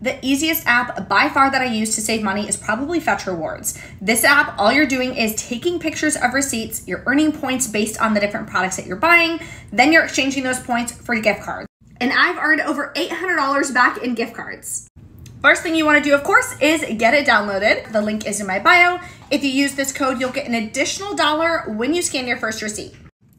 The easiest app by far that I use to save money is probably Fetch Rewards. This app, all you're doing is taking pictures of receipts, you're earning points based on the different products that you're buying, then you're exchanging those points for gift cards. And I've earned over $800 back in gift cards. First thing you want to do, of course, is get it downloaded. The link is in my bio. If you use this code, you'll get an additional $1 when you scan your first receipt.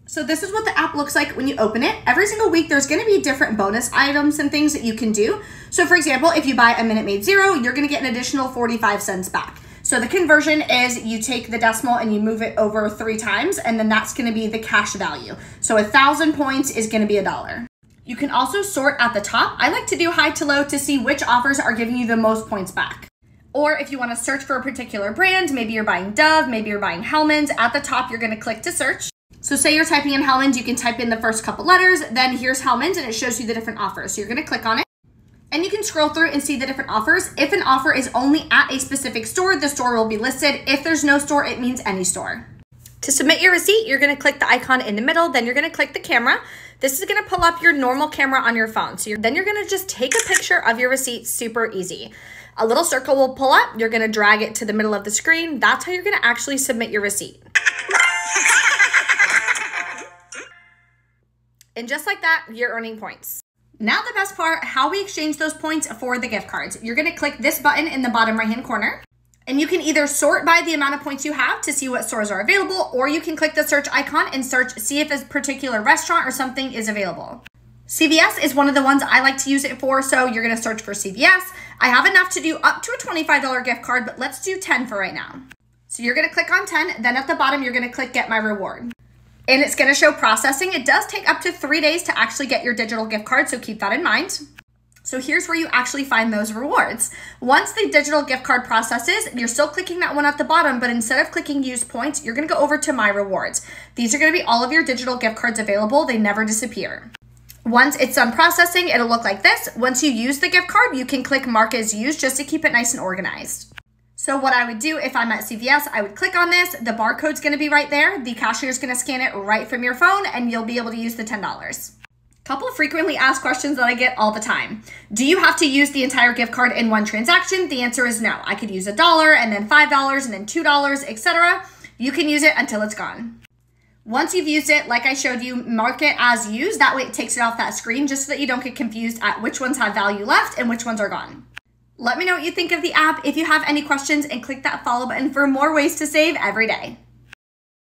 So this is what the app looks like when you open it. Every single week, there's going to be different bonus items and things that you can do. So for example, if you buy a Minute Maid Zero, you're going to get an additional 45 cents back. So the conversion is you take the decimal and you move it over 3 times, and then that's going to be the cash value. So 1,000 points is going to be $1. You can also sort at the top. I like to do high to low to see which offers are giving you the most points back. Or if you want to search for a particular brand, maybe you're buying Dove, maybe you're buying Hellmann's, at the top, you're going to click to search. So say you're typing in Hellmann's, you can type in the first couple letters, then here's Hellmann's, and it shows you the different offers. So you're going to click on it, and you can scroll through and see the different offers. If an offer is only at a specific store, the store will be listed. If there's no store, it means any store. To submit your receipt, you're going to click the icon in the middle, then you're going to click the camera. This is going to pull up your normal camera on your phone. So then you're going to just take a picture of your receipt, super easy. A little circle will pull up, you're going to drag it to the middle of the screen. That's how you're going to actually submit your receipt. And just like that, you're earning points. Now the best part, how we exchange those points for the gift cards. You're going to click this button in the bottom right-hand corner, and you can either sort by the amount of points you have to see what stores are available, or you can click the search icon and search, see if a particular restaurant or something is available. CVS is one of the ones I like to use it for, so you're going to search for CVS. I have enough to do up to a $25 gift card, but let's do 10 for right now. So you're going to click on 10, then at the bottom, you're going to click Get My Reward. And it's going to show processing. It does take up to 3 days to actually get your digital gift card, so keep that in mind. So here's where you actually find those rewards. Once the digital gift card processes, you're still clicking that one at the bottom, but instead of clicking Use Points, you're going to go over to My Rewards. These are going to be all of your digital gift cards available. They never disappear. Once it's done processing, it'll look like this. Once you use the gift card, you can click Mark as Used just to keep it nice and organized. So what I would do if I'm at CVS, I would click on this. The barcode's going to be right there. The cashier's going to scan it right from your phone, and you'll be able to use the $10. Couple of frequently asked questions that I get all the time. Do you have to use the entire gift card in one transaction? The answer is no. I could use $1 and then $5 and then $2, etc. You can use it until it's gone. Once you've used it, like I showed you, mark it as used. That way it takes it off that screen just so that you don't get confused at which ones have value left and which ones are gone. Let me know what you think of the app if you have any questions, and click that follow button for more ways to save every day.